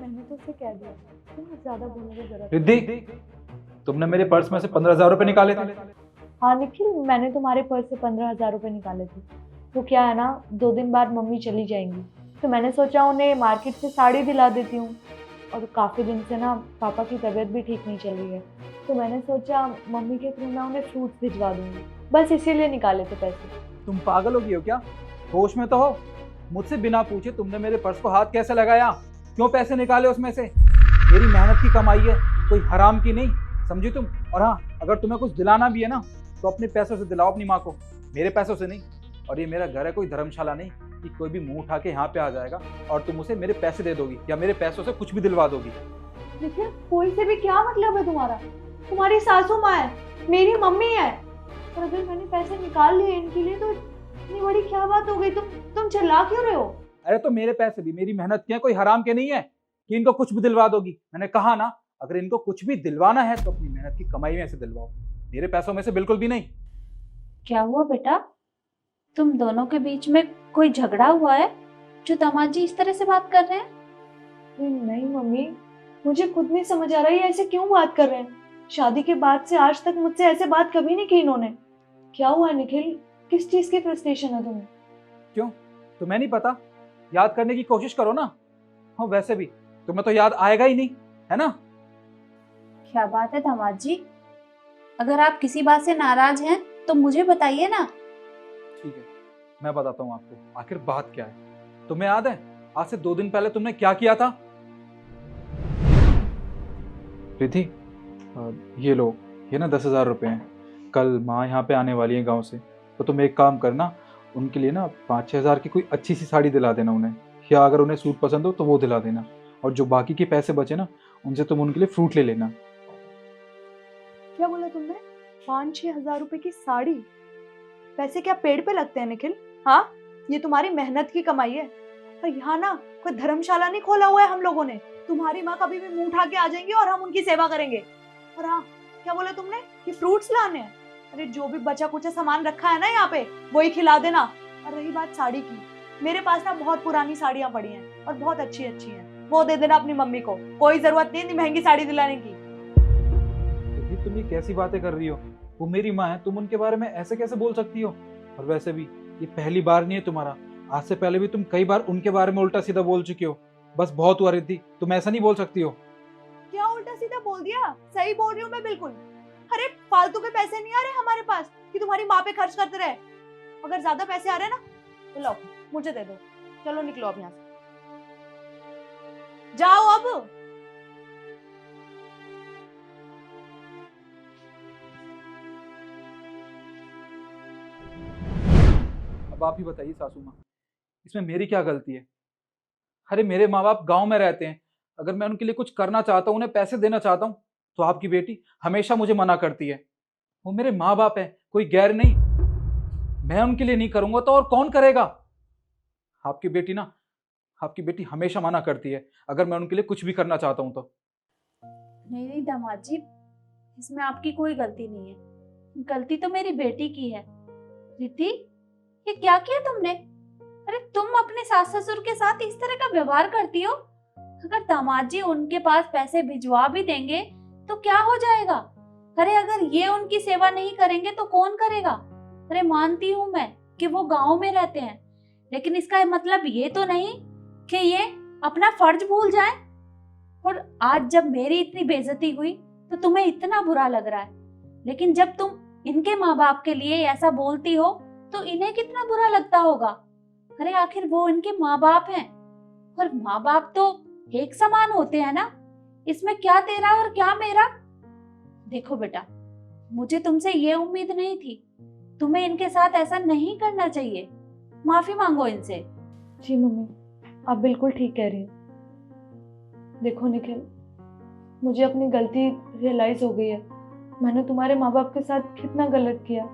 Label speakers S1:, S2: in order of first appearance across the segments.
S1: मैंने तो उसे कह दिया, तुम ज्यादा बोलने की जरूरत
S2: रिद्धि, तुमने मेरे पर्स में से 15,000 रुपए निकाले थे।
S1: हाँ निखिल, मैंने तुम्हारे पर्स से 15,000 रुपए निकाले थे। तो क्या है ना, 2 दिन बाद मम्मी चली जाएंगी, तो मैंने सोचा उन्हें मार्केट से साड़ी दिला देती हूँ। और काफी दिन से ना पापा की तबीयत भी ठीक नहीं चल रही है, तो मैंने सोचा मम्मी के थ्रू मैं उन्हें फ्रूट्स भिजवा दूंगी, बस इसीलिए निकाले थे पैसे।
S2: तुम पागल हो गई हो क्या? होश में तो हो? मुझसे बिना पूछे तुमने मेरे पर्स को हाथ कैसे लगाया? क्यों पैसे निकाले उसमें से? मेरी मेहनत की कमाई है, कोई हराम की नहीं, समझी तुम? और हाँ, अगर तुम्हें कुछ दिलाना भी है ना तो अपने पैसों से दिलाओ अपनी माँ को, मेरे पैसों से नहीं। और ये मेरा घर है, कोई धर्मशाला नहीं कि कोई भी मुंह उठा के यहाँ पे आ जाएगा और तुम उसे मेरे पैसे दे दोगी या मेरे पैसों से कुछ भी दिलवा दोगी।
S1: निखिल, कोई से भी क्या मतलब है तुम्हारा? तुम्हारी सासू माँ है, मेरी मम्मी है, और अगर मैंने पैसे निकाल लिए इनके लिए तो इतनी बड़ी क्या बात हो गई? तुम चिल्ला क्यों रहे हो?
S2: अरे तो मेरे पैसे भी मेरी मेहनत के हैं, कोई हराम के नहीं है कि इनको कुछ भी दिलवा दोगी। मैंने कहा ना, अगर इनको कुछ भी दिलवाना है तो अपनी मेहनत की कमाई में से दिलवाओ, मेरे पैसों में से बिल्कुल भी नहीं।
S3: क्या हुआ बेटा, तुम दोनों के बीच में कोई झगड़ा हुआ है जो दामाद जी इस तरह से बात कर रहे हैं?
S1: नहीं मम्मी, मुझे खुद नहीं समझ आ रहा है ये ऐसे क्यों बात कर रहे हैं। शादी के बाद से आज तक मुझसे ऐसे बात कभी नहीं की इन्होंने। क्या हुआ निखिल, किस चीज की फ्रस्ट्रेशन है तुम्हें?
S2: क्यों, तुम्हें नहीं पता? याद करने की कोशिश करो ना। हाँ, वैसे भी तुम्हें तो याद आएगा ही नहीं, है ना?
S3: क्या बात है दामाद जी, अगर आप किसी बात से नाराज हैं तो मुझे बताइए ना।
S2: ठीक है, मैं बताता हूँ आपको आखिर बात क्या है। तुम्हें याद है आज से 2 दिन पहले तुमने क्या किया था? रिधि, ये लो, ये ना 10,000 रुपए हैं। कल माँ यहाँ पे आने वाली है गांव से, तो तुम एक काम करना, उनके लिए ना 5-6 हज़ार की कोई अच्छी सी साड़ी दिला देना उन्हें, या अगर उन्हें सूट पसंद हो तो वो दिला देना। और जो बाकी के पैसे बचे ना, उनसे तुम उनके लिए फ्रूट ले लेना।
S1: क्या बोला तुमने? 5-6 हजार रुपए की साड़ी? पैसे क्या पेड़ पे लगते हैं निखिल? हाँ, ये तुम्हारी मेहनत की कमाई है। और यहाँ ना कोई धर्मशाला नहीं खोला हुआ है हम लोगों ने। तुम्हारी माँ कभी भी मुंह उठा के आ जाएंगी और हम उनकी सेवा करेंगे। और हाँ, क्या बोला तुमने कि फ्रूट्स लाने हैं? अरे जो भी बचा कुचा सामान रखा है ना यहाँ पे, वही खिला देना। और रही बात साड़ी की, मेरे पास ना बहुत पुरानी साड़ियाँ पड़ी हैं और बहुत अच्छी अच्छी हैं, वो दे देना अपनी मम्मी को। कोई जरूरत नहीं महंगी साड़ी दिलाने की।
S2: रिधि, तुम ये कैसी बातें कर रही हो? वो मेरी माँ है, तुम उनके बारे में ऐसे कैसे बोल सकती हो? और वैसे भी ये पहली बार नहीं है तुम्हारा, आज से पहले भी तुम कई बार उनके बारे में उल्टा सीधा बोल चुकी हो। बस बहुत हुआ रिद्धि, तुम ऐसा नहीं बोल सकती हो।
S1: क्या उल्टा सीधा बोल दिया? सही बोल रही हूँ मैं बिल्कुल। अरे फालतू के पैसे नहीं आ रहे हमारे पास कि तुम्हारी माँ पे खर्च करते रहे। अगर ज्यादा पैसे आ रहे हैं ना तो लो, मुझे दे दो। चलो निकलो अब यहाँ से, जाओ अब।
S2: अब आप ही बताइए सासू माँ, इसमें मेरी क्या गलती है? अरे मेरे माँ बाप गांव में रहते हैं, अगर मैं उनके लिए कुछ करना चाहता हूँ, उन्हें पैसे देना चाहता हूँ, तो आपकी बेटी हमेशा मुझे मना करती है। वो मेरे माँ बाप है, कोई गैर नहीं। मैं उनके लिए नहीं करूंगा तो और कौन करेगा? आपकी बेटी ना, आपकी बेटी हमेशा मना करती है अगर मैं उनके लिए कुछ भी करना चाहता हूँ तो।
S3: नहीं नहीं दामाद जी, इसमें आपकी कोई गलती नहीं है, गलती तो मेरी बेटी की है। रिद्धि, ये क्या किया तुमने? अरे तुम अपने सास ससुर के साथ इस तरह का व्यवहार करती हो? अगर दामाद जी उनके पास पैसे भिजवा भी देंगे तो क्या हो जाएगा? अरे अगर ये उनकी सेवा नहीं करेंगे तो कौन करेगा? अरे मानती हूँ मैं कि वो गांव में रहते हैं, लेकिन इसका मतलब ये तो नहीं कि ये अपना फर्ज भूल जाए। और आज जब मेरी इतनी बेइज्जती हुई तो तुम्हें इतना बुरा लग रहा है, लेकिन जब तुम इनके माँ बाप के लिए ऐसा बोलती हो तो इन्हें कितना बुरा लगता होगा। अरे आखिर वो इनके माँ बाप हैं, और माँ बाप तो एक समान होते हैं ना, इसमें क्या तेरा और क्या मेरा। देखो बेटा, मुझे तुमसे ये उम्मीद नहीं थी, तुम्हें इनके साथ ऐसा नहीं करना चाहिए, माफी मांगो इनसे।
S1: जी मम्मी, आप बिल्कुल ठीक कह रही हैं। देखो निखिल, मुझे अपनी गलती रियलाइज हो गई है। मैंने तुम्हारे माँ बाप के साथ कितना गलत किया।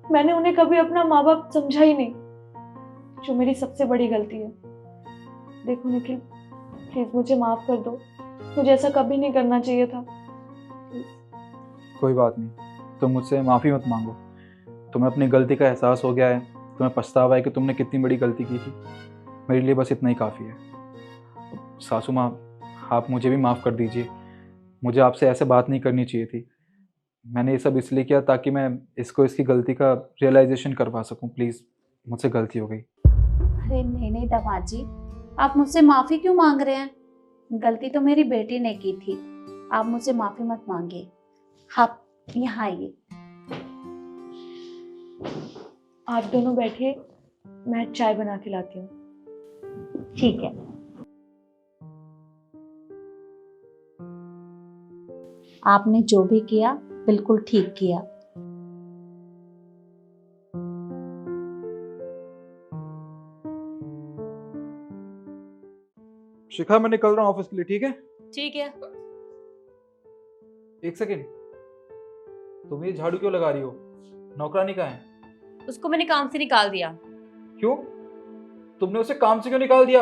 S1: मैंने उन्हें कभी अपना माँ बाप समझा ही नहीं, जो मेरी सबसे बड़ी गलती है। देखो निखिल, प्लीज मुझे माफ कर दो, मुझे ऐसा कभी नहीं करना चाहिए था।
S2: कोई बात नहीं, तुम मुझसे माफ़ी मत मांगो। तुम्हें अपनी गलती का एहसास हो गया है, तुम्हें पछतावा है कि तुमने कितनी बड़ी गलती की थी। मेरे लिए बस इतना ही काफ़ी है। सासू माँ, आप मुझे भी माफ़ कर दीजिए। मुझे आपसे ऐसे बात नहीं करनी चाहिए थी। मैंने ये सब इसलिए किया ताकि मैं इसको इसकी गलती का रियलाइजेशन करवा सकूं। प्लीज़, मुझसे गलती हो गई।
S3: अरे नहीं नहीं दामाद जी, आप मुझसे माफी क्यों मांग रहे हैं? गलती तो मेरी बेटी ने की थी, आप मुझसे माफी मत मांगिए। आप यहाँ आइए।
S1: आप दोनों बैठिए, मैं चाय बना के लाती हूँ।
S3: ठीक है। आपने जो भी किया बिल्कुल ठीक किया।
S2: शिखा, मैं निकल रहा हूँ ऑफिस के लिए, ठीक है?
S4: ठीक है।
S2: एक सेकेंड, तुम ये झाड़ू क्यों लगा रही हो? नौकरानी कहाँ है?
S4: उसको मैंने काम से निकाल दिया।
S2: क्यों? तुमने उसे काम से क्यों निकाल दिया?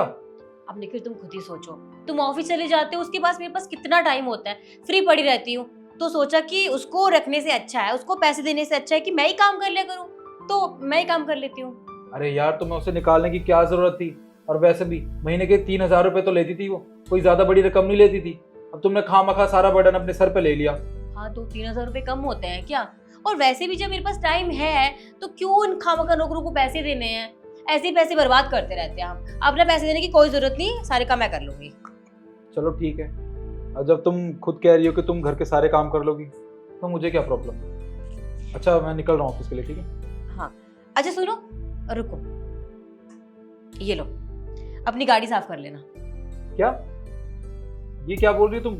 S4: अब निखिल तुम खुद ही सोचो, तुम ऑफिस चले जाते हो, उसके पास मेरे पास कितना टाइम होता है, फ्री पड़ी रहती हूँ। तो सोचा कि उसको रखने से अच्छा है, उसको पैसे देने से अच्छा है कि मैं ही काम कर लिया करूँ, तो मैं ही काम कर लेती हूँ।
S2: अरे यार, तुम्हें उसे निकालने की क्या जरूरत थी? और वैसे भी महीने के 3,000 रुपए तो लेती थी वो, कोई ज्यादा बड़ी रकम नहीं लेती थी। अब तुमने खामखा सारा बर्डन अपने सर पे ले लिया।
S4: हाँ तो 3,000 रुपए कम होते हैं क्या? और वैसे भी जब मेरे पास टाइम है तो क्यों इन खामखा नौकरों को पैसे देने हैं? ऐसे ही पैसे बर्बाद करते रहते हैं हम। अपने पैसे देने की कोई जरूरत नहीं, सारे काम मैं कर लूंगी।
S2: चलो ठीक है, और जब तुम खुद कह रही हो कि तुम घर के सारे काम कर लोगी तो मुझे क्या प्रॉब्लम? अच्छा, मैं निकल रहा हूँ ऑफिस के लिए, ठीक है?
S4: हाँ अच्छा सुनो, रुको, ये लो, अपनी गाड़ी साफ कर लेना।
S2: क्या? ये क्या बोल रही हो तुम?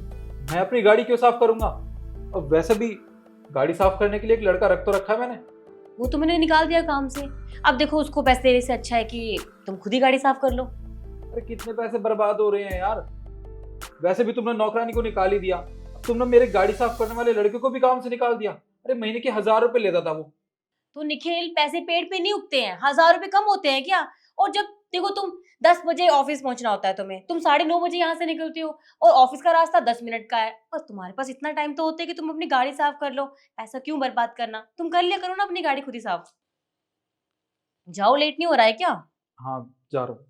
S2: मैं अपनी गाड़ी क्यों साफ करूंगा? और वैसे भी गाड़ी साफ करने के लिए एक लड़का रख तो रखा है मैंने।
S4: वो तो मैंने निकाल दिया काम से। अब देखो, उसको पैसे देने से अच्छा है कि तुम खुद ही गाड़ी साफ कर लो।
S2: अरे कितने पैसे बर्बाद हो रहे हैं यार। वैसे भी तुमने नौकरानी को निकाल ही दिया, अब तुमने मेरे गाड़ी साफ करने वाले लड़के को भी काम से निकाल दिया। अरे महीने के 1,000 रुपए लेता था वो।
S4: तो निखिल, पैसे पेड़ पे नहीं उगते हैं, 1,000 रुपए कम होते हैं क्या? और जब देखो, तुम 10 बजे ऑफिस पहुंचना होता है तुम्हें, तुम 9:30 बजे यहाँ से निकलती हो और ऑफिस का रास्ता 10 मिनट का है, और तुम्हारे पास इतना टाइम तो होता है कि तुम अपनी गाड़ी साफ कर लो। पैसा क्यों बर्बाद करना, तुम कर लिया करो ना अपनी गाड़ी खुद ही साफ। जाओ, लेट नहीं हो रहा है क्या?
S2: हाँ, जा रहा हूँ।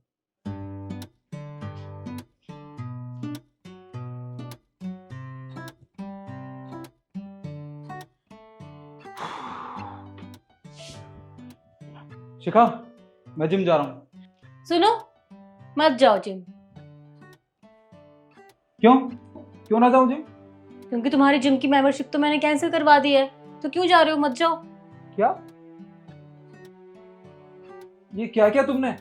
S2: शिखा, मैं जिम जा रहा हूँ।
S4: सुनो, मत जाओ जिम।
S2: क्यों? क्यों ना जाऊँ जिम?
S4: क्योंकि तुम्हारी जिम की मेंबरशिप तो मैंने कैंसिल करवा दी है, तो क्यों जा रहे हो? मत जाओ।
S2: क्या? ये क्या किया तुमने?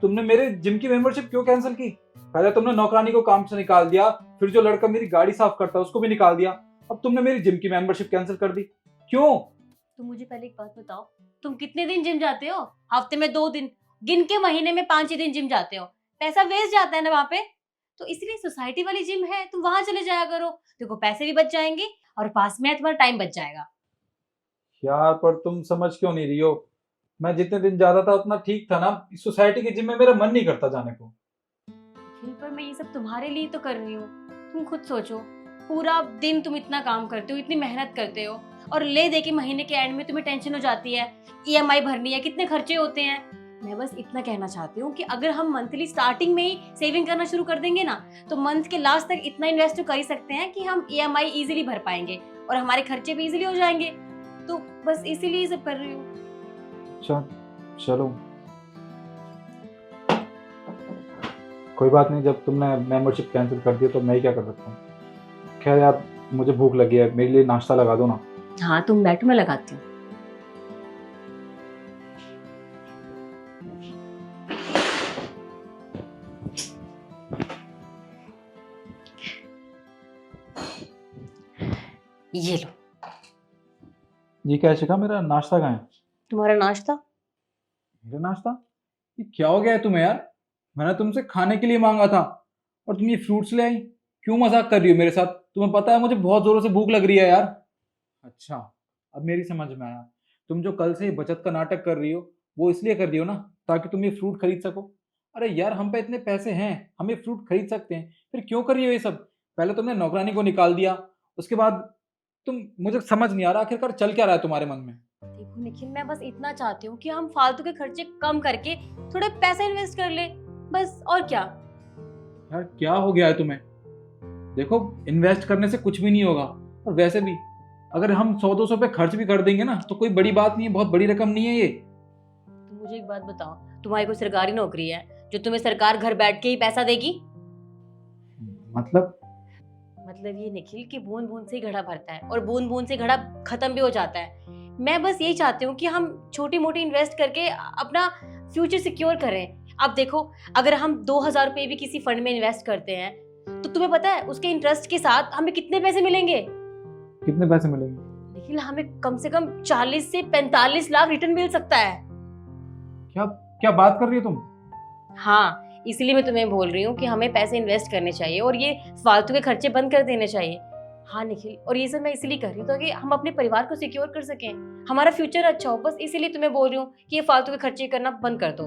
S2: तुमने मेरे जिम की मेंबरशिप क्यों कैंसिल की? पहले तुमने नौकरानी को काम से निकाल दिया, फिर जो लड़का मेरी गाड़ी साफ करता है उसको भी निकाल दिया, अब तुमने मेरी जिम की मेंबरशिप कैंसिल कर दी। क्यों?
S4: तुम मुझे पहले एक बात बताओ, तुम कितने दिन जिम जाते हो? हफ्ते में 2 दिन, गिन के महीने में 5 ही दिन जिम जाते हो। पैसा वेस्ट जाता है ना वहां पे। तो इसलिए सोसाइटी वाली जिम है, तुम वहां चले जाया करो। देखो, पैसे भी बच जाएंगे और पास में है, तुम्हारा टाइम बच जाएगा।
S2: यार, पर तुम समझ क्यों नहीं रही हो? मैं जितने दिन जाता था उतना ठीक था ना। इस सोसाइटी की जिम में मेरा मन नहीं करता जाने को।
S4: निखिल, पर मैं ये सब तुम्हारे लिए तो कर रही हूँ। तुम खुद सोचो, पूरा दिन तुम इतना काम करते हो, इतनी मेहनत करते हो, और ले दे के महीने के एंड में तुम्हें टेंशन हो जाती है, ईएमआई भरनी है, कितने खर्चे होते हैं। मैं बस इतना कहना चाहती हूँ कि अगर हम मंथली स्टार्टिंग में ही सेविंग करना शुरू कर देंगे ना, तो मंथ के लास्ट तक इतना इन्वेस्ट तो कर ही सकते हैं कि हम ईएमआई इजीली भर पाएंगे और हमारे खर्चे भी इजीली हो जाएंगे। तो बस इसीलिए ये सब कर रही हूँ।
S2: अच्छा, चलो कोई बात नहीं। जब तुमने मेंबरशिप कैंसिल कर दी तो मैं ही क्या कर सकता हूँ। खैर यार, मुझे भूख लगी है, मेरे लिए नाश्ता लगा दो ना।
S4: हाँ तुम बैठो, मैं लगाती हूँ। ये लो।
S2: ये क्या है शिखा, मेरा नाश्ता कहाँ है?
S4: तुम्हारा नाश्ता?
S2: मेरा नाश्ता? ये क्या हो गया है तुम्हें यार? मैंने तुमसे खाने के लिए मांगा था और तुम ये फ्रूट्स ले आई। क्यों मजाक कर रही हो मेरे साथ? तुम्हें पता है मुझे बहुत जोरों से भूख लग रही है यार। अच्छा, अब मेरी समझ में आया। तुम जो कल से ये बचत का नाटक कर रही हो वो इसलिए कर रही हो ना ताकि तुम ये फ्रूट खरीद सको। अरे यार, हम पे इतने पैसे हैं, हम ये फ्रूट खरीद सकते हैं, फिर क्यों कर रही हो ये सब? पहले तुमने नौकरानी को निकाल दिया, उसके बाद तुम, मुझे समझ नहीं आ रहा आखिरकार चल क्या रहा है तुम्हारे मन में।
S4: देखो निखिल, मैं बस इतना चाहती हूँ कि हम फालतू के खर्चे कम करके थोड़े पैसे इन्वेस्ट कर ले, बस। और क्या?
S2: यार क्या हो गया है तुम्हें? देखो, इन्वेस्ट करने से कुछ भी नहीं होगा, और वैसे भी अगर हम 100-200 रुपए खर्च भी कर देंगे ना तो कोई बड़ी बात नहीं है, बहुत बड़ी रकम नहीं है ये।
S4: तो मुझे एक बात बताओ, तुम्हारी कोई सरकारी नौकरी है जो तुम्हें सरकार घर बैठ के ही पैसा देगी?
S2: मतलब
S4: मतलब ये निखिल कि बूंद बूंद से ही घड़ा भरता है और बूंद बूंद से घड़ा खत्म भी हो जाता है। मैं बस यही चाहती हूँ कि हम छोटी मोटी इन्वेस्ट करके अपना फ्यूचर सिक्योर करें। अब देखो, अगर हम 2000 रुपये भी किसी फंड में इन्वेस्ट करते हैं तो तुम्हें पता है उसके इंटरेस्ट के साथ हमें कितने पैसे मिलेंगे?
S2: कितने पैसे मिलेंगे?
S4: निखिल, हमें कम से कम 40 से 45 लाख रिटर्न मिल सकता है।
S2: क्या क्या बात कर रही हो तुम?
S4: हाँ, इसलिए मैं तुम्हें बोल रही हूँ कि हमें पैसे इन्वेस्ट करने चाहिए और ये फालतू के खर्चे बंद कर देने चाहिए। हाँ निखिल, और ये सब मैं इसलिए कर रही हूँ ताकि हम अपने परिवार को सिक्योर कर सकें, हमारा फ्यूचर अच्छा हो। बस इसीलिए तुम्हें बोल रही हूँ कि ये फालतू के खर्चे करना बंद कर दो।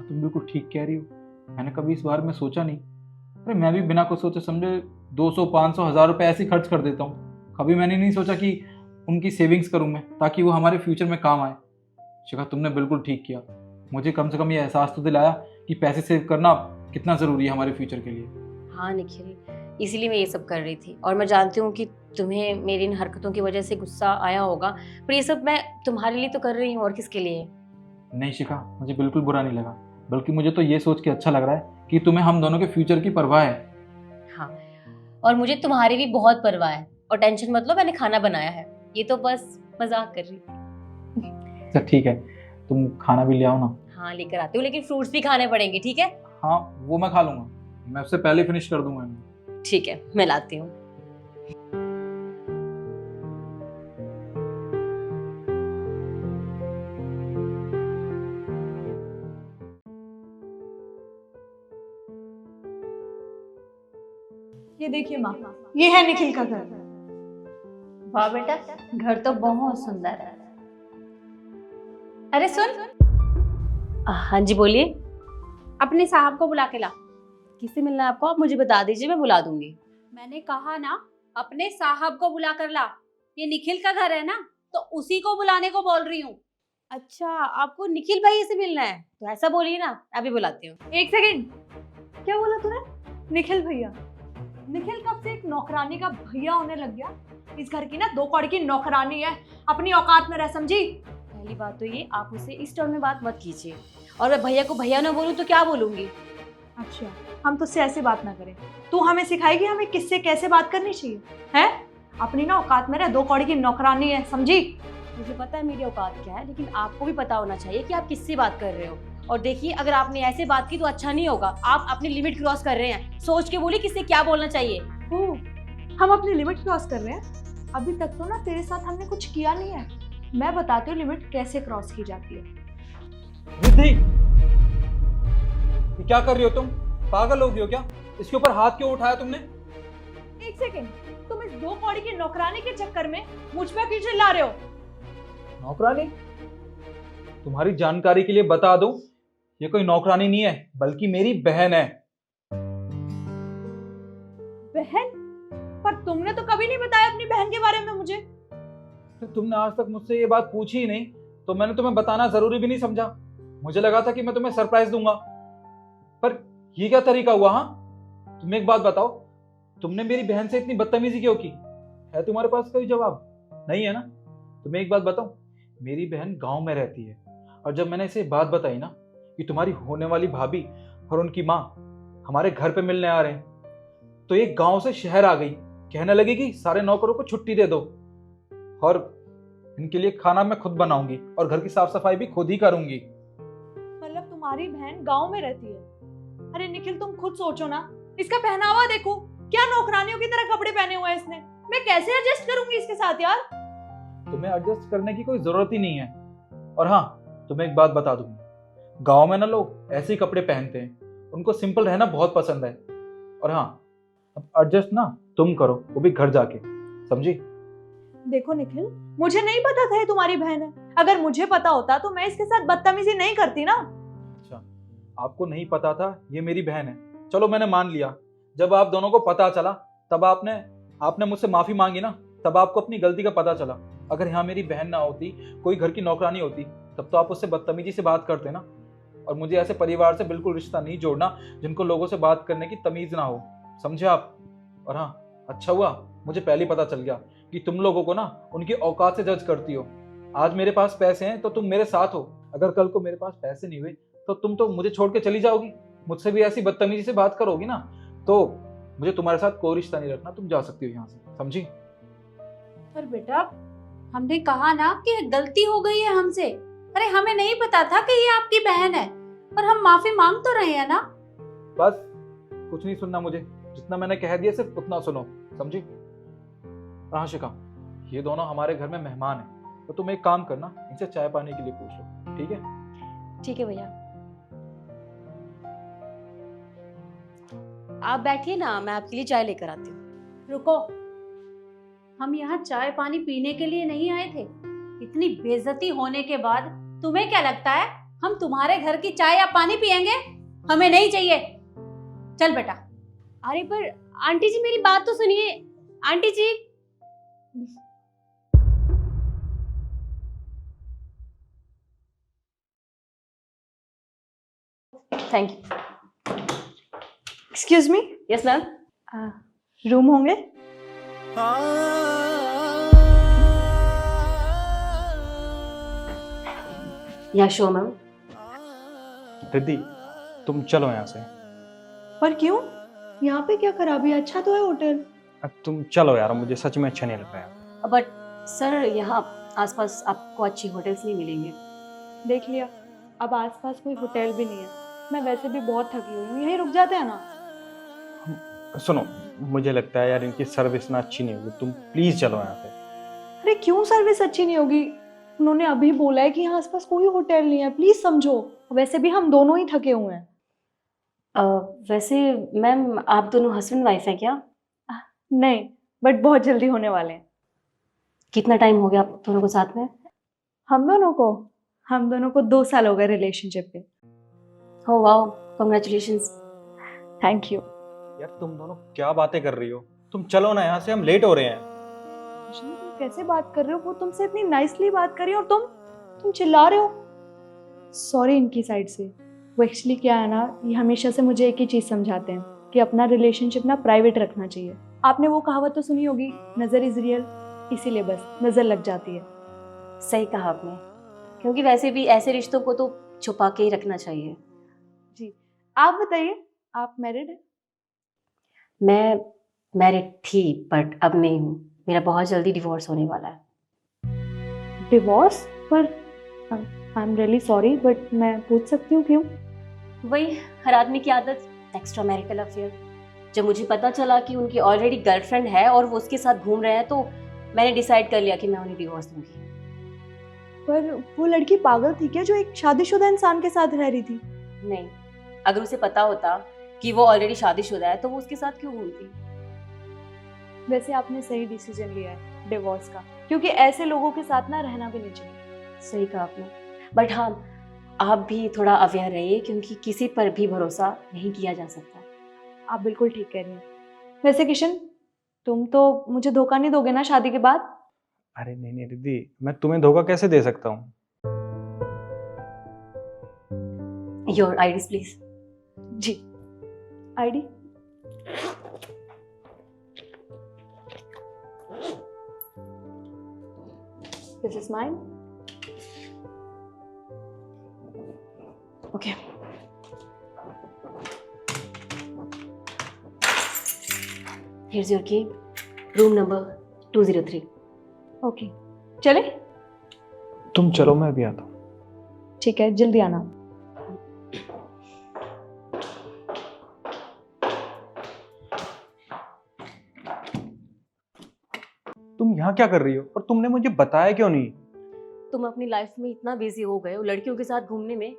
S2: तुम बिल्कुल ठीक कह रही हो, मैंने कभी इस बारे में सोचा नहीं। अरे मैं भी बिना कुछ सोचे समझे 200, 500, 1000 रुपए ऐसे ही खर्च कर देता हूँ। कभी मैंने नहीं सोचा कि उनकी सेविंग्स करूँ मैं, ताकि वो हमारे फ्यूचर में काम आए। शिखा, तुमने बिल्कुल ठीक किया, मुझे कम से कम ये एहसास तो दिलाया कि पैसे सेव करना कितना ज़रूरी है हमारे फ्यूचर के लिए।
S4: हाँ निखिल, इसीलिए मैं ये सब कर रही थी। और मैं जानती हूँ कि तुम्हें मेरी इन हरकतों की वजह से गुस्सा आया होगा, पर ये सब मैं तुम्हारे लिए तो कर रही हूँ, और किसके लिए?
S2: नहीं शिखा, मुझे बिल्कुल बुरा नहीं लगा, बल्कि मुझे तो ये सोच के अच्छा लग रहा है कि तुम्हें हम दोनों के फ्यूचर की परवाह है।
S4: हाँ, और मुझे तुम्हारी भी बहुत परवाह है। और टेंशन मत लो, मैंने खाना बनाया है, ये तो बस मजाक कर रही थी।
S2: अच्छा ठीक है, तुम खाना भी ले आओ ना।
S4: हाँ लेकर आती हूँ, लेकिन फ्रूट्स भी खाने पड़ेंगे, ठीक है?
S2: हाँ वो मैं खा लूँगा, मैं उससे पहले फिनिश कर दूंगा।
S4: ठीक है, मैं लाती हूँ।
S1: ये देखिए माँ, ये है निखिल का घर।
S3: वाह बेटा, घर तो बहुत सुंदर है। अरे सुन,
S4: हाँ जी बोलिए।
S3: अपने साहब को बुला के ला।
S4: किससे मिलना है आपको? आप मुझे बता दीजिए, मैं बुला दूंगी।
S3: मैंने कहा ना, अपने साहब को बुला कर ला। ये निखिल का घर है ना, तो उसी को बुलाने को बोल रही हूँ।
S4: अच्छा, आपको निखिल भाई से मिलना है तो ऐसा बोलिए ना, अभी बुलाती हूँ।
S1: एक सेकंड, क्या बोला तूने? निखिल भैया? निखिल कब से एक नौकरानी का भैया होने लग गया? इस घर की ना 2 कौड़ी की नौकरानी है, अपनी औकात में रह, समझी?
S4: पहली बात तो ये, आप मुझसे इस टर्न में बात मत कीजिए, और मैं भैया को भैया ना बोलूँ तो क्या बोलूंगी?
S1: अच्छा, हम तुझसे ऐसे बात ना करें। तू हमें सिखाएगी हमें किससे कैसे बात करनी चाहिए? हैं? अपनी ना औकात में रह, 2 कौड़ी की नौकरानी है, समझी?
S4: मुझे पता है मेरी औकात क्या है, लेकिन आपको भी पता होना चाहिए कि आप किससे बात कर रहे हो। और देखिए, अगर आपने ऐसे बात की तो अच्छा नहीं होगा। आप अपनी लिमिट क्रॉस कर रहे हैं। सोच के बोलिए किससे क्या बोलना चाहिए।
S1: हम अपनी लिमिट क्रॉस कर रहे हैं? अभी तक तो ना तेरे साथ हमने कुछ किया नहीं है। मैं बताती हूँ लिमिट कैसे क्रॉस की जाती है।
S2: रिद्धि, ये क्या कर रही हो तुम? पागल हो गई हो क्या? इसके ऊपर हाथ क्यों उठाया तुमने?
S1: एक सेकंड, तुम इस 2 कौड़ी की नौकरानी के चक्कर में मुझ पे क्यों चिल्ला रहे हो?
S2: नौकरानी? तुम्हारी जानकारी के लिए बता दूं, ये कोई नौकरानी नहीं है, बल्कि मेरी बहन है।
S1: बहन? पर तुमने तो कभी नहीं बताया अपनी बहन के बारे में मुझे।
S2: तुमने आज तक मुझसे ये बात पूछी ही नहीं, तो मैंने तुम्हें बताना जरूरी भी नहीं समझा। मुझे लगा था कि मैं तुम्हें सरप्राइज दूंगा, पर ये क्या तरीका हुआ? हाँ, तुम एक बात बताओ, तुमने मेरी बहन से इतनी बदतमीजी क्यों की? है तुम्हारे पास कोई जवाब? नहीं है ना? तुम्हें एक बात बताऊं, मेरी बहन गांव में रहती है, और जब मैंने इसे बात बताई ना कि तुम्हारी होने वाली भाभी और उनकी माँ हमारे घर पे मिलने आ रहे हैं, तो एक गांव से शहर आ गई। कहने लगी कि सारे नौकरों को छुट्टी दे दो, और इनके लिए खाना मैं खुद बनाऊंगी और घर की साफ सफाई भी खुद ही करूंगी।
S1: मतलब तुम्हारी बहन गांव में रहती है? अरे निखिल, तुम खुद सोचो ना, इसका पहनावा देखो, क्या नौकरानियों की तरह कपड़े पहने हुए हैं इसने। मैं कैसे एडजस्ट करूंगी इसके साथ यार?
S2: तुम्हें एडजस्ट करने की कोई जरूरत ही नहीं है। और हाँ, तुम्हें एक बात बता दूं, गांव में ना लोग ऐसे ही कपड़े पहनते हैं, उनको सिंपल रहना बहुत पसंद है। और हाँ, अब एडजस्ट ना तुम करो, वो भी घर जाके, समझी?
S1: देखो निखिल, मुझे नहीं पता था ये तुम्हारी बहन है। अगर मुझे पता होता तो मैं इसके साथ बदतमीजी नहीं करती ना।
S2: अच्छा, आपको नहीं पता था ये मेरी बहन है, चलो मैंने मान लिया। जब आप दोनों को पता चला तब आपने मुझसे माफी मांगी ना, तब आपको अपनी गलती का पता चला। अगर यहाँ मेरी बहन ना होती, कोई घर की नौकरानी होती, तब तो आप उससे बदतमीजी से बात करते ना। और मुझे ऐसे परिवार से बिल्कुल रिश्ता नहीं जोड़ना जिनको लोगों से बात करने की तमीज ना हो, समझे आप? और हाँ, अच्छा हुआ मुझे पहले ही पता चल गया कि तुम लोगों को ना उनकी औकात से जज करती हो। आज मेरे पास पैसे हैं तो तुम मेरे साथ हो, अगर कल को मेरे पास पैसे नहीं हुए तो तुम तो मुझे छोड़ के चली जाओगी, मुझसे भी ऐसी बदतमीजी से बात करोगी ना, तो मुझे तुम्हारे साथ कोई रिश्ता नहीं रखना, तुम जा सकती हो यहाँ से, समझी?
S3: पर बेटा, हमने कहा ना कि गलती हो गई है हमसे। अरे हमें नहीं पता था कि ये आपकी बहन है, पर हम माफी मांग तो रहे हैं ना।
S2: बस कुछ नहीं सुनना मुझे, जितना मैंने कह दिया सिर्फ उतना सुनो, समझी? हाँ शिखा, ये दोनों हमारे घर में मेहमान हैं, तो तुम एक काम करना, इनसे चाय पानी के लिए पूछ लो, ठीक है?
S4: ठीक है भैया, आप बैठिए ना, मैं आपके लिए चाय लेकर आती हूँ।
S3: रुको, हम यहाँ चाय पानी पीने के लिए नहीं आए थे। इतनी बेइज्जती होने के बाद तुम्हें क्या लगता है हम तुम्हारे घर की चाय या पानी पियेंगे? हमें नहीं चाहिए। चल बेटा।
S4: अरे पर आंटी जी मेरी बात तो सुनिए, aunty ji. Thank you.
S1: Excuse me,
S4: yes ma'am.
S1: Room होंगे?
S4: या शो मैम।
S5: रिद्धि, तुम चलो यहाँ से।
S1: पर क्यों? यहाँ पे क्या खराबी है? अच्छा तो है होटल।
S5: अब तुम चलो यार, मुझे सच में अच्छा नहीं लग रहा है।
S4: बट सर यहाँ आसपास आपको अच्छी होटल्स नहीं मिलेंगे।
S1: देख लिया, अब आसपास कोई होटल भी नहीं है। मैं वैसे भी बहुत थकी हुई हूँ, यहीं रुक जाते हैं ना।
S5: सुनो, मुझे लगता है यार इनकी सर्विस ना अच्छी नहीं होगी, तुम प्लीज चलो यहाँ से।
S1: अरे क्यों सर्विस अच्छी नहीं होगी? उन्होंने अभी बोला है कि यहाँ आसपास कोई होटल नहीं है, प्लीज समझो। वैसे भी हम दोनों ही थके हुए हैं।
S4: वैसे मैम आप दोनों हस्बैंड वाइफ हैं क्या?
S1: नहीं, बट बहुत जल्दी होने वाले हैं।
S4: कितना टाइम हो गया आप दोनों को साथ में?
S1: हम दोनों को 2 साल हो गए रिलेशनशिप पे।
S4: हो वाओ, कांग्रेचुलेशंस।
S1: Thank you.
S5: यार तुम दोनों क्या बातें कर रही हो? तुम चलो ना यहाँ से, हम लेट हो रहे हैं।
S1: तुम कैसे बात कर रहे हो? वो तुमसे इतनी नाइसली बात कर रही है और तुम चिल्ला रहे हो। सॉरी इनकी साइड से। वो एक्चुअली क्या है ना, ये हमेशा से मुझे एक ही चीज़ समझाते हैं कि अपना रिलेशनशिप ना प्राइवेट रखना चाहिए। आपने वो कहावत तो सुनी होगी, नज़र इज़ रियल, इसीलिए बस नज़र लग जाती है।
S4: सही कहा आपने, क्योंकि वैसे भी ऐसे रिश्तों को तो छुपा के ही रखना चाहिए।
S1: जी, आप बताइए, आप मैरिड हैं?
S4: मैं मैरिड थी बट अब नहीं हूँ, मेरा बहुत जल्दी डिवोर्स होने वाला है।
S1: डिवोर्स? पर I am really sorry, but मैं पूछ सकती हूँ क्यों?
S4: वही हर आदमी की आदत, एक्स्ट्रा मैरिटल अफेयर। जब मुझे पता चला कि उनकी ऑलरेडी गर्लफ्रेंड है और वो उसके साथ घूम रहे हैं, तो मैंने डिसाइड कर लिया कि मैं उन्हें डिवोर्स दूंगी।
S1: पर वो लड़की पागल थी क्या जो एक शादीशुदा इंसान के साथ रह रही थी?
S4: नहीं, अगर उसे पता होता कि वो ऑलरेडी शादीशुदा है तो वो उसके साथ क्यों घूमती?
S1: वैसे आपने सही डिसीजन लिया है डिवोर्स का, क्योंकि ऐसे लोगों के साथ ना रहना भी नहीं चाहिए।
S4: सही कहा आपने, बट हाँ आप भी थोड़ा अवेयर रहिए, क्योंकि किसी पर भी भरोसा नहीं किया जा सकता।
S1: आप बिल्कुल ठीक कह रही हैं। वैसे किशन, तुम तो मुझे धोखा नहीं दोगे ना शादी के बाद?
S5: अरे नहीं नहीं रिद्धि, मैं तुम्हें धोखा कैसे दे सकता हूँ?
S4: Your IDs please.
S1: जी, ID. This is mine.
S4: Okay, here's your key, room number 203।
S1: Okay, चले?
S5: तुम चलो, मैं भी आता हूँ।
S1: ठीक है, जल्दी आना।
S5: तुम यहाँ क्या कर रही हो और तुमने मुझे बताया क्यों नहीं?
S4: तुम अपनी लाइफ में इतना बिजी हो गए हो लड़कियों के साथ घूमने में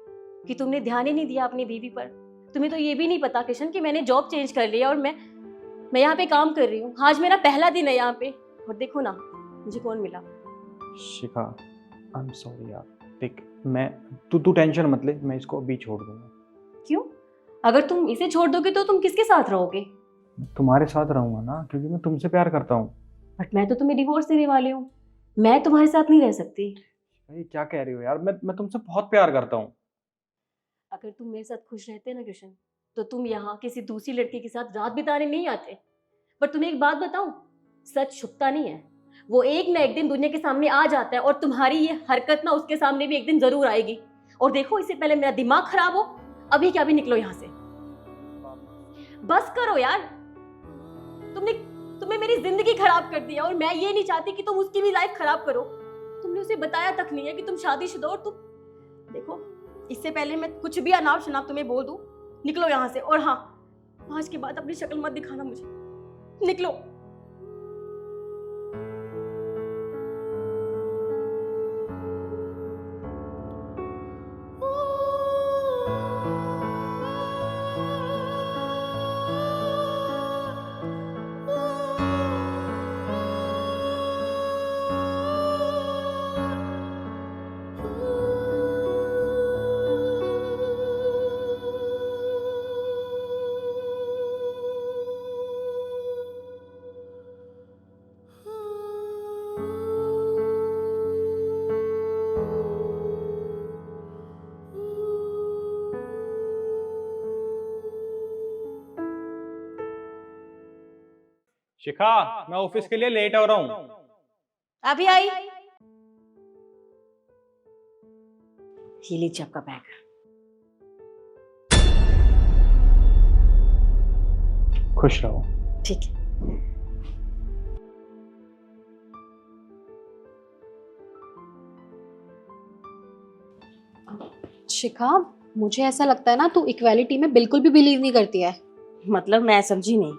S4: कि तुमने ध्यान ही नहीं दिया अपनी बीवी पर। तुम्हें तो ये भी नहीं पता किशन कि मैंने जॉब चेंज कर लिया और मैं यहाँ पे काम कर रही हूँ। आज मेरा पहला दिन है यहाँ पे और देखो ना मुझे कौन मिला।
S5: शिखा, आई एम सॉरी यार। देख, मैं तू टेंशन मत ले, मैं इसको अभी छोड़ दूंगा।
S4: क्यों? अगर तुम इसे छोड़ दोगे तो तुम किसके साथ रहोगे?
S5: मैं तुम्हारे साथ रहूंगा ना, क्योंकि मैं तुमसे प्यार करता हूँ।
S4: बट मैं तो तुम्हें डिवोर्स देने वाली हूँ, मैं तुम्हारे साथ नहीं रह सकती।
S5: ये क्या कह रही हो यार? मैं तुमसे बहुत प्यार करता हूँ।
S4: अगर तुम मेरे साथ खुश रहते ना कृष्ण, तो तुम यहाँ किसी दूसरी लड़की के साथ रात बिताने नहीं आते। पर तुम्हें एक बात बताऊं, सच छुपता नहीं है। वो एक ना एक दिन दुनिया के सामने आ जाता है, और तुम्हारी ये हरकत ना उसके सामने भी एक दिन जरूर आएगी। और देखो, इससे पहले मेरा दिमाग खराब हो, अभी क्या भी निकलो यहाँ से। बस करो यार, तुमने मेरी जिंदगी खराब कर दिया, और मैं ये नहीं चाहती कि तुम उसकी भी लाइफ खराब करो। तुमने उसे बताया तक नहीं है कि तुम शादीशुदा हो। और तुम देखो, इससे पहले मैं कुछ भी अनाप शनाप तुम्हें बोल दूं, निकलो यहाँ से। और हाँ, आज के बाद अपनी शक्ल मत दिखाना मुझे, निकलो।
S5: शिखा, मैं ऑफिस के लिए लेट हो रहा हूँ।
S4: अभी आई। ये लीजिए आपका बैग।
S5: खुश रहो।
S4: ठीक है।
S6: शिखा, मुझे ऐसा लगता है ना तू इक्वालिटी में बिल्कुल भी बिलीव नहीं करती है।
S4: मतलब मैं समझी नहीं।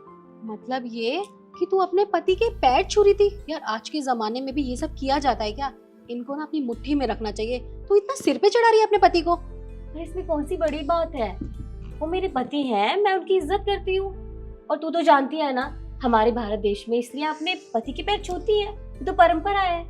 S6: मतलब ये कि तू अपने पति के पैर छू रही थी। यार, आज के जमाने में भी ये सब किया जाता है क्या? इनको ना अपनी मुट्ठी में रखना चाहिए। तू इतना सिर पे चढ़ा रही है अपने पति को।
S4: अरे इसमें कौन सी बड़ी बात है? वो मेरे पति हैं, मैं उनकी इज्जत करती हूँ। और तू तो जानती है ना, हमारे भारत देश में स्त्रियां अपने पति के पैर छूती है। ये तो परंपरा है।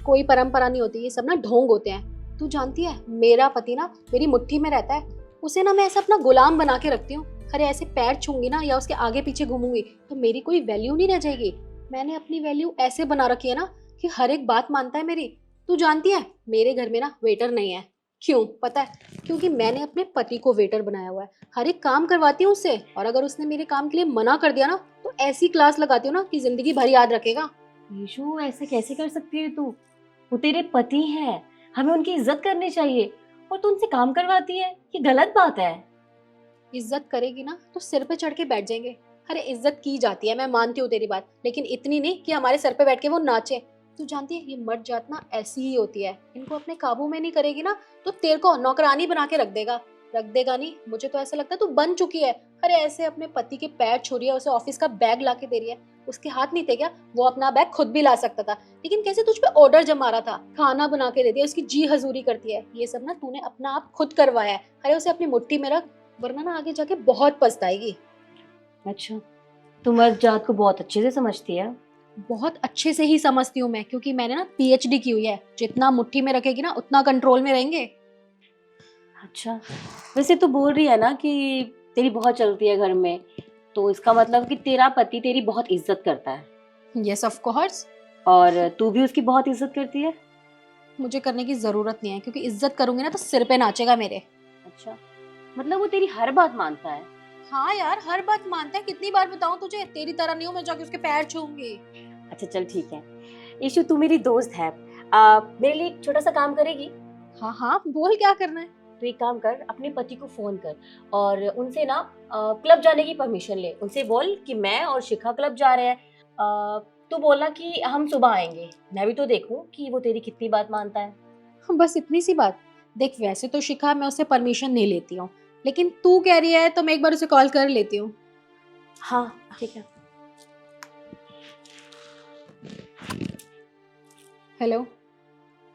S6: कोई परंपरा नहीं होती, ये सब ना ढोंग होते हैं। तू जानती है, मेरा पति ना मेरी मुट्ठी में रहता है। उसे ना मैं ऐसा अपना गुलाम बना के रखती हूँ। अरे ऐसे पैर छूंगी ना या उसके आगे पीछे घूमूंगी तो मेरी कोई वैल्यू नहीं रह जाएगी। मैंने अपनी वैल्यू ऐसे बना रखी है ना कि हर एक बात मानता है मेरी। तू जानती है, मेरे घर में ना वेटर नहीं है। क्यों पता है? क्योंकि मैंने अपने पति को वेटर बनाया हुआ है। हर एक काम करवाती हूँ उससे, और अगर उसने मेरे काम के लिए मना कर दिया ना तो ऐसी क्लास लगाती हूँ ना कि जिंदगी भर याद रखेगा।
S4: यीशु, ऐसे कैसे कर सकती है तू? वो तेरे पति हैं, हमें उनकी इज्जत करनी चाहिए। और तू उनसे काम करवाती है, ये गलत बात है।
S6: इज्जत करेगी ना तो सिर पे चढ़ के बैठ जाएंगे। अरे इज्जत की जाती है, मैं मानती हूँ तेरी बात, लेकिन इतनी नहीं कि हमारे सर पे बैठ के वो नाचे। तू जानती है, ये मर्द जात ना ऐसी ही होती है। इनको अपने काबू में नहीं करेगी ना तो तेरे को नौकरानी बना के रख देगा। रख देगा नहीं, मुझे तो ऐसा लगता है तू बन चुकी है। अरे ऐसे अपने पति के पैर छू रही है, उसे ऑफिस का बैग ला के दे रही है। उसके हाथ नहीं थे क्या? वो अपना बैग खुद भी ला सकता था, लेकिन कैसे तुझ पे ऑर्डर जमा रहा था, खाना बना के दे दिया, उसकी जी हजूरी करती है। ये सब ना तूने अपना आप खुद करवाया है। अरे उसे अपनी मुट्ठी में रख, वरना ना आगे जाके बहुत पछताएगी।
S4: अच्छा, तू मर्द जात को बहुत अच्छे से समझती है।
S6: बहुत अच्छे से ही समझती हूँ मैं, क्योंकि मैंने ना पीएचडी की हुई है। जितना मुट्ठी में रखेगी ना उतना कंट्रोल में रहेंगे।
S4: अच्छा, वैसे तू बोल रही है ना कि तेरी बहुत चलती है घर में, तो इसका मतलब कि तेरा पति तेरी बहुत इज्जत करता है।
S6: Yes of course.
S4: और तू भी उसकी बहुत इज्जत करती है।
S6: मुझे करने की जरूरत नहीं है, क्योंकि इज्जत करूंगी ना तो सिर पे नाचेगा मेरे।
S4: अच्छा, मतलब वो तेरी हर बात मानता है।
S6: हाँ यार, हर बात मानता है। कितनी बार बताऊं तुझे, तेरी तरह नहीं हूँ मैं जाके उसके पैर छूंगी।
S4: अच्छा चल ठीक है। ईशु, तू मेरी दोस्त है, मेरे लिए एक छोटा सा काम करेगी?
S6: हाँ हाँ, बोल क्या करना है।
S4: तो एक काम कर, अपने पति को फोन कर और उनसे ना क्लब जाने की परमिशन ले। उनसे बोल कि मैं और शिखा क्लब जा रहे हैं। तू बोलना कि हम सुबह आएंगे। मैं भी तो देखूं कि वो तेरी कितनी बात मानता है।
S6: बस इतनी सी बात। देख, वैसे तो शिखा मैं उससे परमिशन नहीं लेती हूँ, लेकिन तू कह रही है तो मैं एक बार उसे कॉल कर लेती हूँ।
S4: हाँ ठीक है।
S6: हेलो,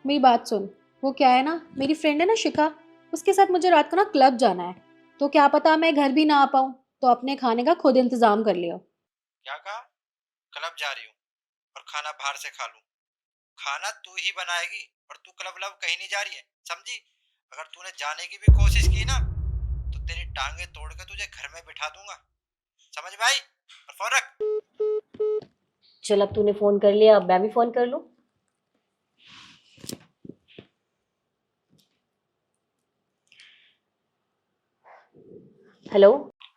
S6: मेरी बात सुन। वो क्या है ना, मेरी फ्रेंड है ना शिखा, उसके साथ मुझे रात को ना क्लब जाना है। तो क्या पता मैं घर भी ना आ पाऊँ, तो अपने खाने का खुद इंतजाम कर लियो।
S5: क्या कहा? क्लब जा रही हूँ और खाना बाहर से खा लूँ? खाना तू ही बनाएगी और तू क्लब व्लब कहीं नहीं जा रही है, समझी? अगर तूने जाने की भी कोशिश की ना तो तेरी टांगे तोड़ के तुझे घर में बिठा दूंगा, समझ में आई? और फोन रख।
S4: चल, अब तूने फोन कर लिया, अब मैं भी फोन कर लूं। हेलो।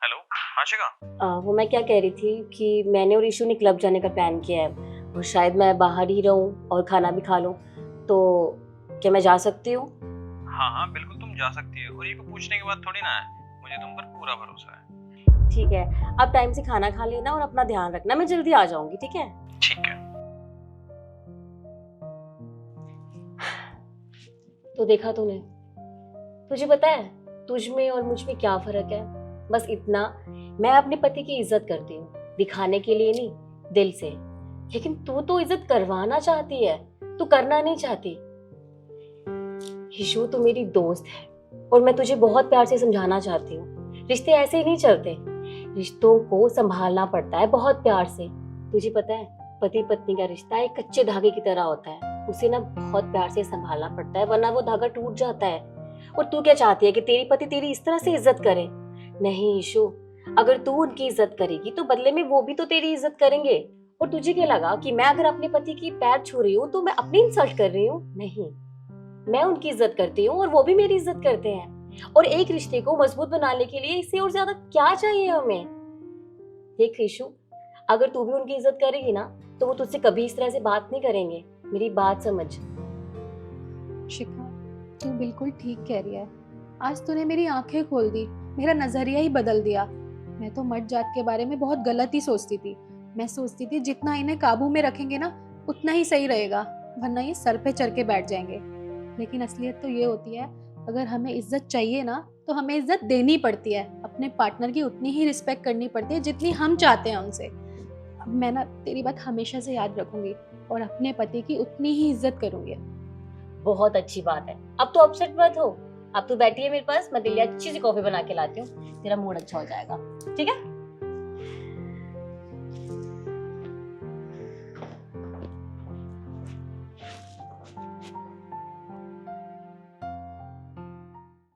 S5: हेलो,
S7: हाँ शिखा।
S4: वो मैं क्या कह रही थी कि मैंने और ईशू ने क्लब जाने का प्लान किया है और शायद मैं बाहर ही रहूं और खाना भी खा लूं, तो क्या मैं जा सकती हूँ?
S7: हाँ हाँ बिल्कुल तुम जा सकती हो, और ये को पूछने की बात थोड़ी ना है, मुझे तुम पर पूरा भरोसा है।
S4: ठीक है, आप टाइम से खाना खा लेना और अपना ध्यान रखना, मैं जल्दी आ जाऊंगी, ठीक है?
S7: ठीक है।
S4: तो देखा तूने, तुझे पता है तुझ में और मुझ में क्या फर्क है? बस इतना, मैं अपने पति की इज्जत करती हूँ, दिखाने के लिए नहीं, दिल से। लेकिन तू तो इज्जत करवाना चाहती है, तू करना नहीं चाहती। हिशु, तू मेरी दोस्त है और मैं तुझे बहुत प्यार से समझाना चाहती हूँ, रिश्ते ऐसे ही नहीं चलते, रिश्तों को संभालना पड़ता है बहुत प्यार से। तुझे पता है पति पत्नी का रिश्ता एक कच्चे धागे की तरह होता है, उसे ना बहुत प्यार से संभालना पड़ता है, वरना वो धागा टूट जाता है। और तू क्या चाहती है कि तेरी पति तेरी इस तरह से इज्जत करे? नहीं ईशु, अगर तू उनकी इज्जत करेगी तो बदले में वो भी तो तेरी इज्जत करेंगे। और तुझे क्या लगा कि मैं अगर अपने पति की पैर छू रही हूँ तो मैं अपनी इंसल्ट कर रही हूँ? नहीं, मैं उनकी इज्जत करती हूँ और वो भी मेरी इज्जत करते हैं। और एक रिश्ते को मजबूत बनाने के लिए इससे और ज्यादा क्या चाहिए हमें? देख ईशु, अगर तू भी उनकी इज्जत करेगी ना तो वो तुझसे कभी इस तरह से बात नहीं करेंगे, मेरी बात समझ।
S6: शिखा, तू बिल्कुल ठीक कह रही है। आज तूने मेरी आंखें खोल दी, मेरा नजरिया ही बदल दिया। मैं तो मर्द जात के बारे में बहुत गलत ही सोचती थी। मैं सोचती थी जितना इन्हें काबू में रखेंगे ना उतना ही सही रहेगा, वरना ये सर पे चढ़ के बैठ जाएंगे। लेकिन असलियत तो ये होती है, अगर हमें इज्जत चाहिए ना तो हमें इज्जत देनी पड़ती है, अपने पार्टनर की उतनी ही रिस्पेक्ट करनी पड़ती है जितनी हम चाहते हैं उनसे। अब मैं ना तेरी बात हमेशा से याद रखूंगी और अपने पति की उतनी ही इज्जत करूंगी।
S4: बहुत अच्छी बात है, अब तो अपसेट मत हो, अब तो बैठी है मेरे पास, मैं दिल्ली अच्छी सी कॉफी बना के लाती हूँ, तेरा मूड अच्छा हो जाएगा, ठीक है?